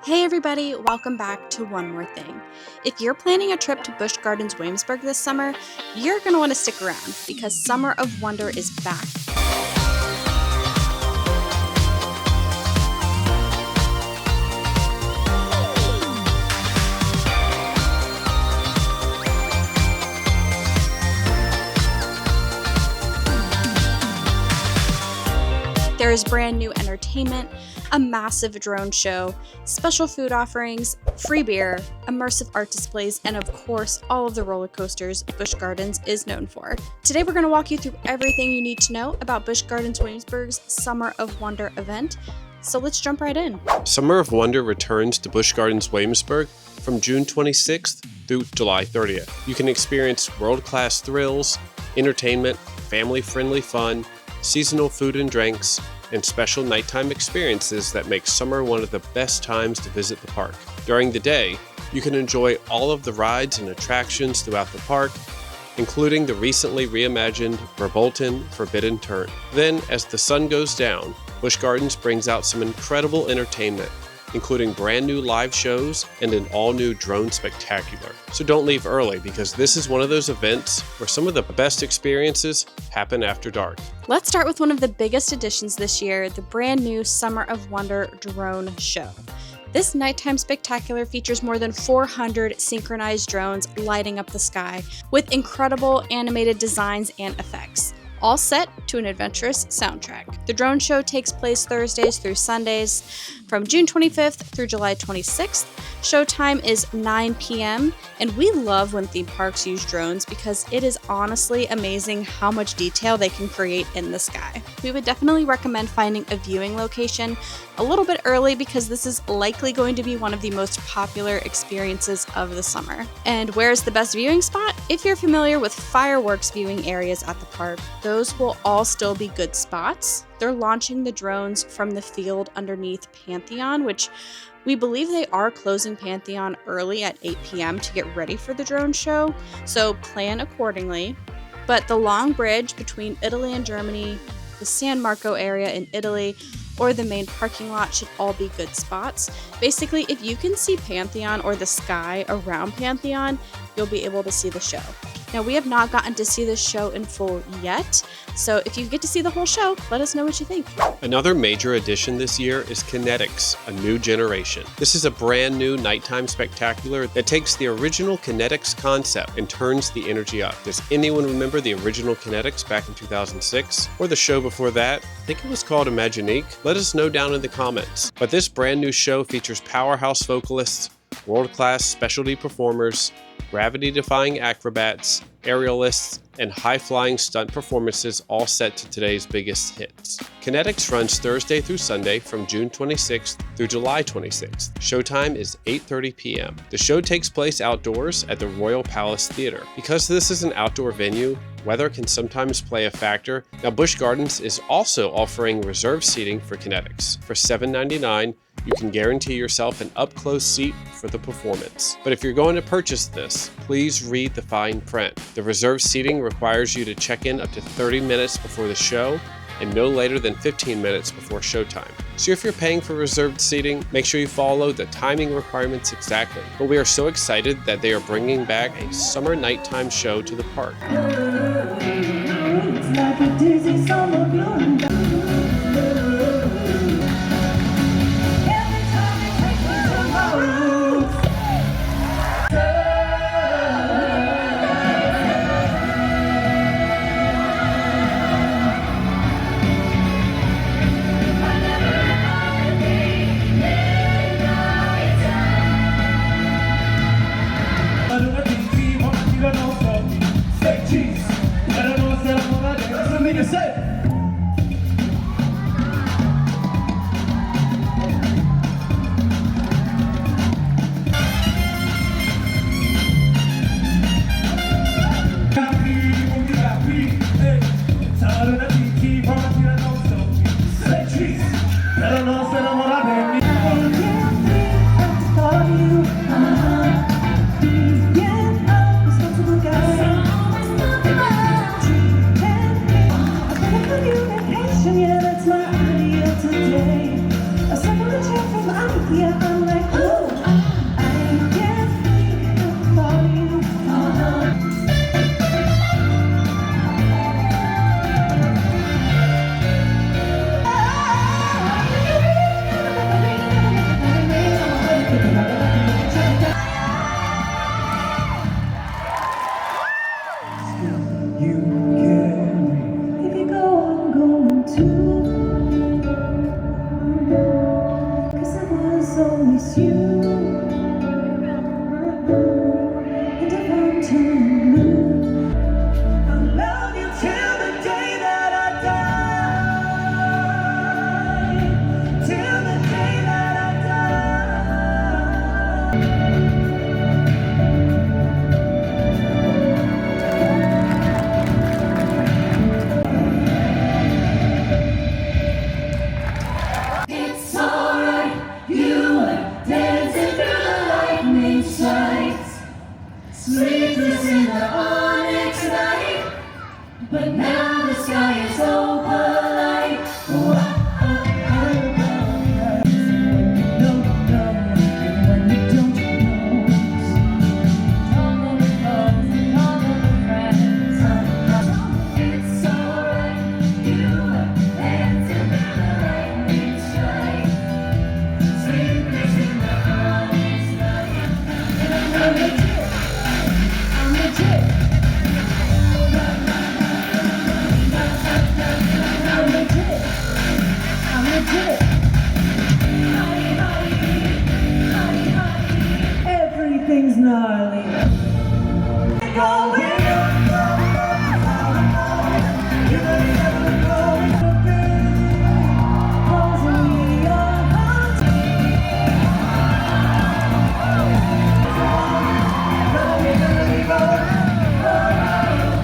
Hey everybody, welcome back to One More Thing. If you're planning a trip to Busch Gardens Williamsburg this summer, you're going to want to stick around because Summer of Wonder is back. There is brand new entertainment, a massive drone show, special food offerings, free beer, immersive art displays, and of course, all of the roller coasters Busch Gardens is known for. Today, we're going to walk you through everything you need to know about Busch Gardens Williamsburg's Summer of Wonder event. So let's jump right in. Summer of Wonder returns to Busch Gardens Williamsburg from June 26th through July 30th. You can experience world-class thrills, entertainment, family-friendly fun, seasonal food and drinks, and special nighttime experiences that make summer one of the best times to visit the park. During the day, you can enjoy all of the rides and attractions throughout the park, including the recently reimagined Verbolten Forbidden Turn. Then, as the sun goes down, Busch Gardens brings out some incredible entertainment, including brand new live shows and an all-new drone spectacular. So don't leave early because this is one of those events where some of the best experiences happen after dark. Let's start with one of the biggest additions this year, the brand new Summer of Wonder drone show. This nighttime spectacular features more than 400 synchronized drones lighting up the sky with incredible animated designs and effects, all set to an adventurous soundtrack. The drone show takes place Thursdays through Sundays from June 25th through July 26th. Showtime is 9 p.m. and we love when theme parks use drones because it is honestly amazing how much detail they can create in the sky. We would definitely recommend finding a viewing location a little bit early because this is likely going to be one of the most popular experiences of the summer. And where's the best viewing spot? If you're familiar with fireworks viewing areas at the park, those will all still be good spots. They're launching the drones from the field underneath Pantheon, which we believe they are closing Pantheon early at 8 p.m. to get ready for the drone show, so plan accordingly. But the long bridge between Italy and Germany, the San Marco area in Italy, or the main parking lot should all be good spots. Basically, if you can see Pantheon or the sky around Pantheon, you'll be able to see the show. Now, we have not gotten to see this show in full yet, so if you get to see the whole show, let us know what you think. Another major addition this year is Kinetix, a new generation. This is a brand new nighttime spectacular that takes the original Kinetix concept and turns the energy up. Does anyone remember the original Kinetix back in 2006? Or the show before that? I think it was called Imaginique. Let us know down in the comments. But this brand new show features powerhouse vocalists, world-class specialty performers, gravity-defying acrobats, aerialists, and high-flying stunt performances all set to today's biggest hits. Kinetix runs Thursday through Sunday from June 26th through July 26th. Showtime is 8:30 p.m. The show takes place outdoors at the Royal Palace Theater. Because this is an outdoor venue, weather can sometimes play a factor. Now, Busch Gardens is also offering reserved seating for Kinetix. For $7.99, you can guarantee yourself an up-close seat for the performance. But if you're going to purchase this, please read the fine print. The reserved seating requires you to check in up to 30 minutes before the show and no later than 15 minutes before showtime. So if you're paying for reserved seating, make sure you follow the timing requirements exactly. But we are so excited that they are bringing back a summer nighttime show to the park. It's like a dizzy summer blowing down. Yeah, I'm like always you. And if I'm turning blue, I'll love you till the day that I die. Till the day that I die. It's alright, you were dancing through the lightning strikes, sleepless in the onyx night, but now the sky is opaline. Oh, don't know, and when you don't know, all of the foes and all of the friends. It's alright, you were dancing through the lightning strikes, sleepless in the onyx night. And I'm legit, I'm legit. I'm legit, I'm legit. Everything's gnarly. Going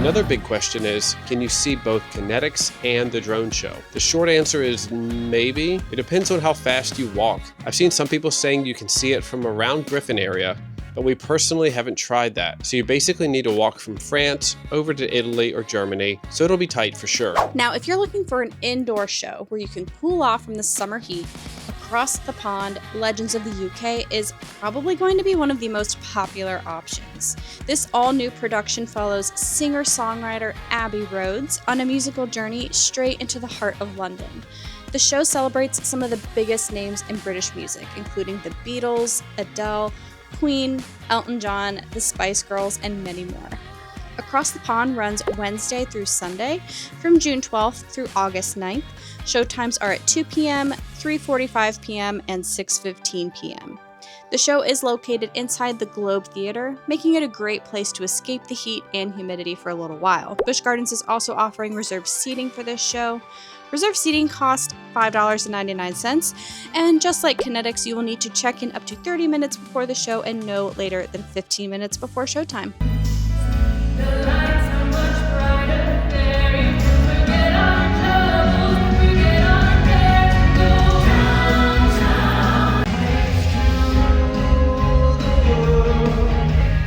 Another big question is, can you see both Kinetix and the drone show? The short answer is maybe. It depends on how fast you walk. I've seen some people saying you can see it from around Griffin area, but we personally haven't tried that. So you basically need to walk from France over to Italy or Germany, so it'll be tight for sure. Now, if you're looking for an indoor show where you can cool off from the summer heat, Across the Pond, Legends of the UK is probably going to be one of the most popular options. This all-new production follows singer-songwriter Abbey Roads on a musical journey straight into the heart of London. The show celebrates some of the biggest names in British music, including the Beatles, Adele, Queen, Elton John, the Spice Girls, and many more. Across the Pond runs Wednesday through Sunday from June 12th through August 9th. Showtimes are at 2 p.m., 3:45 p.m., and 6:15 p.m. The show is located inside the Globe Theater, making it a great place to escape the heat and humidity for a little while. Busch Gardens is also offering reserved seating for this show. Reserved seating costs $5.99, and just like Kinetix, you will need to check in up to 30 minutes before the show and no later than 15 minutes before showtime. the lights are much brighter there. You can forget our troubles, forget our cares, and go downtown.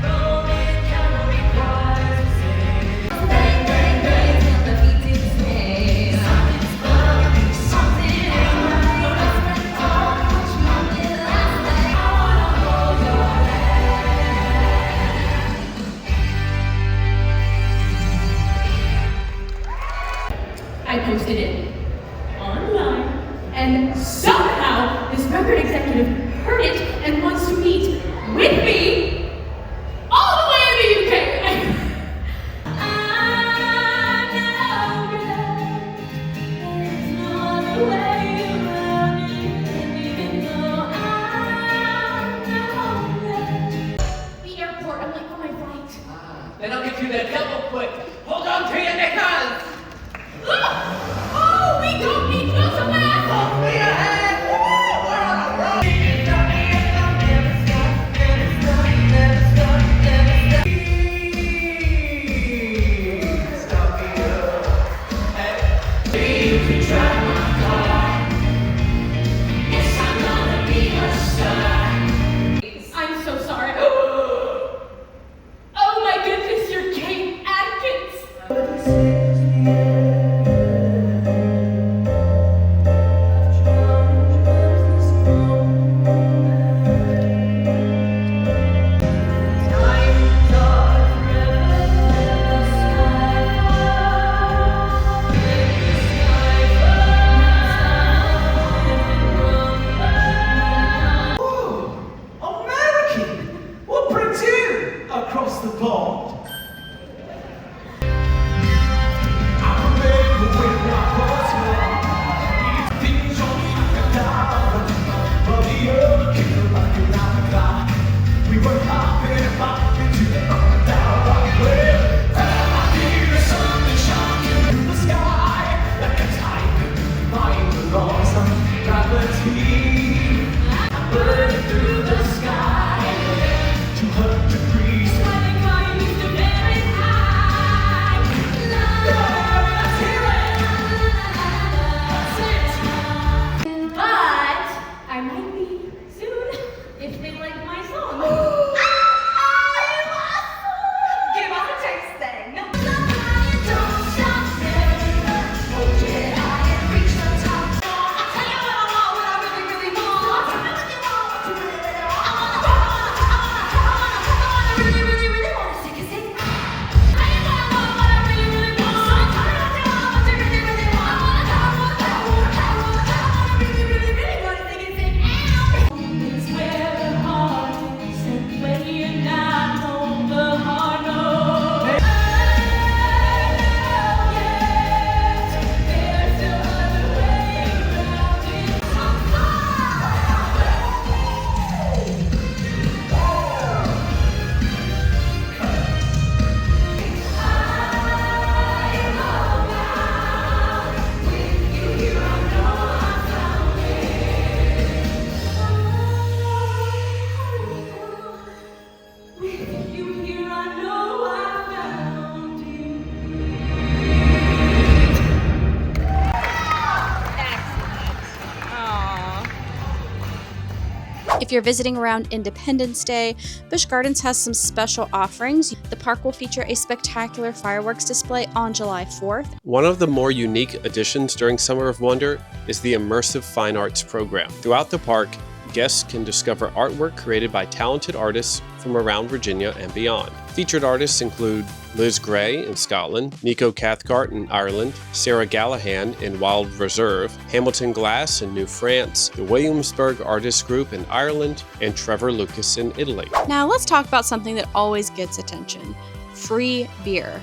Rolling calorie choirs sing. Bang, bang, bang, till the beat is made. Something's gonna be something right. Let's spend all much money last night. I wanna hold your hand. If you're visiting around Independence Day, Busch Gardens has some special offerings. The park will feature a spectacular fireworks display on July 4th. One of the more unique additions during Summer of Wonder is the Immersive Fine Arts program. Throughout the park, guests can discover artwork created by talented artists from around Virginia and beyond. Featured artists include Liz Gray in Scotland, Nico Cathcart in Ireland, Sarah Gallahan in Wild Reserve, Hamilton Glass in New France, the Williamsburg Artist Group in Ireland, and Trevor Lucas in Italy. Now let's talk about something that always gets attention: free beer.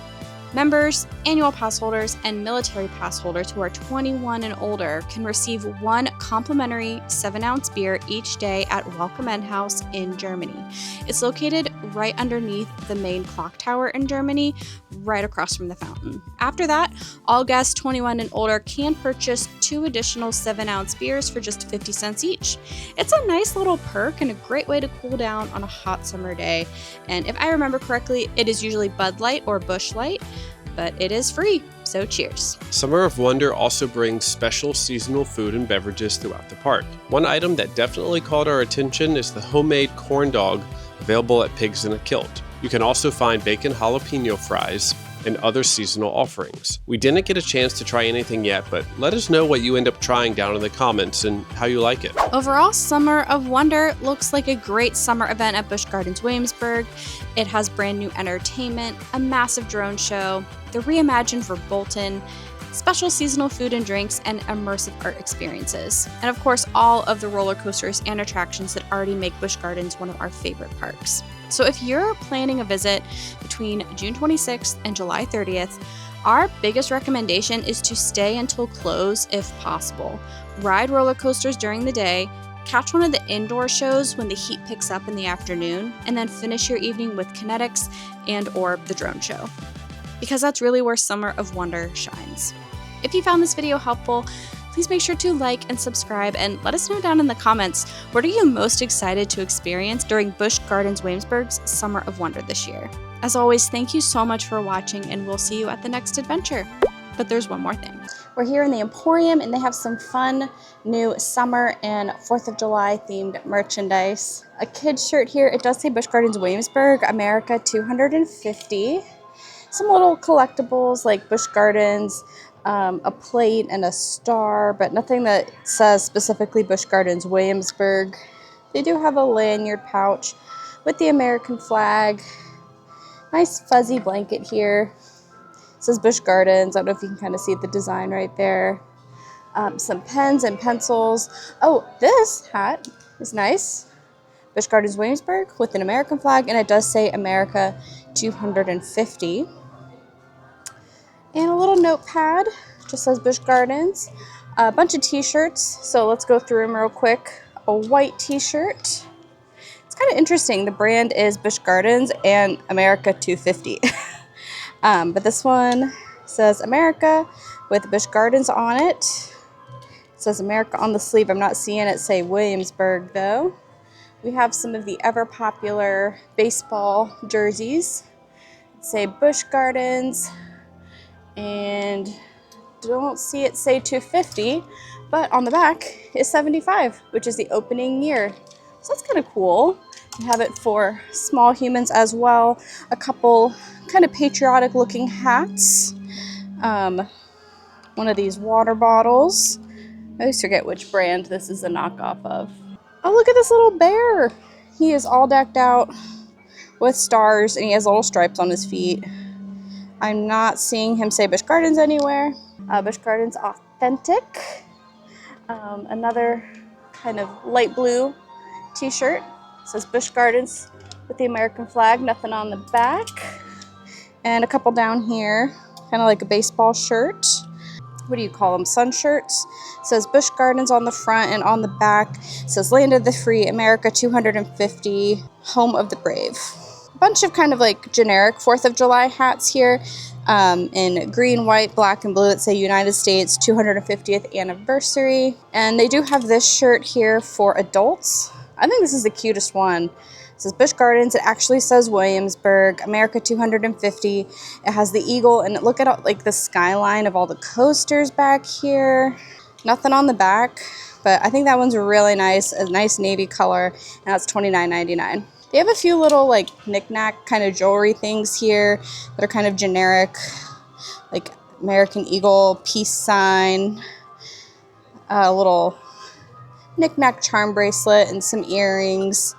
Members, annual pass holders, and military pass holders who are 21 and older can receive one complimentary 7-ounce beer each day at Welcome Inn House in Germany. It's located right underneath the main clock tower in Germany, right across from the fountain. After that, all guests 21 and older can purchase 2 additional 7-ounce beers for just 50 cents each. It's a nice little perk and a great way to cool down on a hot summer day. And if I remember correctly, it is usually Bud Light or Busch Light, but it is free, so cheers. Summer of Wonder also brings special seasonal food and beverages throughout the park. One item that definitely caught our attention is the homemade corn dog available at Pigs in a Kilt. You can also find bacon jalapeno fries and other seasonal offerings. We didn't get a chance to try anything yet, but let us know what you end up trying down in the comments and how you like it. Overall, Summer of Wonder looks like a great summer event at Busch Gardens Williamsburg. It has brand new entertainment, a massive drone show, the reimagined Verbolten, special seasonal food and drinks, and immersive art experiences. And of course, all of the roller coasters and attractions that already make Busch Gardens one of our favorite parks. So if you're planning a visit between June 26th and July 30th, our biggest recommendation is to stay until close if possible. Ride roller coasters during the day, catch one of the indoor shows when the heat picks up in the afternoon, and then finish your evening with Kinetix and/or the drone show, because that's really where Summer of Wonder shines. If you found this video helpful, please make sure to like and subscribe, and let us know down in the comments, what are you most excited to experience during Busch Gardens Williamsburg's Summer of Wonder this year? As always, thank you so much for watching, and we'll see you at the next adventure. But there's one more thing. We're here in the Emporium, and they have some fun new summer and 4th of July themed merchandise. A kid's shirt here, it does say Busch Gardens Williamsburg, America 250. Some little collectibles like Busch Gardens, a plate and a star, but nothing that says specifically Busch Gardens Williamsburg. They do have a lanyard pouch with the American flag. Nice fuzzy blanket here. It says Busch Gardens. I don't know if you can kind of see the design right there. Some pens and pencils. Oh, this hat is nice. Busch Gardens Williamsburg with an American flag, and it does say America 250. And a little notepad, just says Busch Gardens. A bunch of t-shirts, so let's go through them real quick. A white t-shirt. It's kind of interesting. The brand is Busch Gardens and America 250. But this one says America with Busch Gardens on it. It says America on the sleeve. I'm not seeing it say Williamsburg though. We have some of the ever popular baseball jerseys. Say Busch Gardens, and don't see it say 250, but on the back is 75, which is the opening year. So that's kind of cool. We have it for small humans as well. A couple kind of patriotic looking hats. One of these water bottles. I always forget which brand this is a knockoff of. Oh, look at this little bear. He is all decked out with stars and he has little stripes on his feet. I'm not seeing him say Busch Gardens anywhere. Busch Gardens Authentic. Another kind of light blue t-shirt. It says Busch Gardens with the American flag, nothing on the back. And a couple down here, kind of like a baseball shirt. What do you call them? Sun shirts. It says Busch Gardens on the front, and on the back it says Land of the Free, America 250, Home of the Brave. A bunch of kind of like generic 4th of July hats here in green, white, black, and blue that say United States 250th anniversary. And they do have this shirt here for adults. I think this is the cutest one. It says Busch Gardens. It actually says Williamsburg, America 250. It has the eagle, and look at like the skyline of all the coasters back here. Nothing on the back, but I think that one's really nice, a nice navy color, and that's $29.99. They have a few little like knick-knack kind of jewelry things here that are kind of generic, like American Eagle, peace sign, a little knick-knack charm bracelet, and some earrings.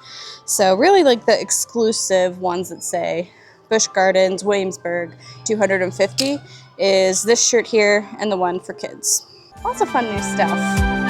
So really like the exclusive ones that say Busch Gardens, Williamsburg, 250 is this shirt here and the one for kids. Lots of fun new stuff.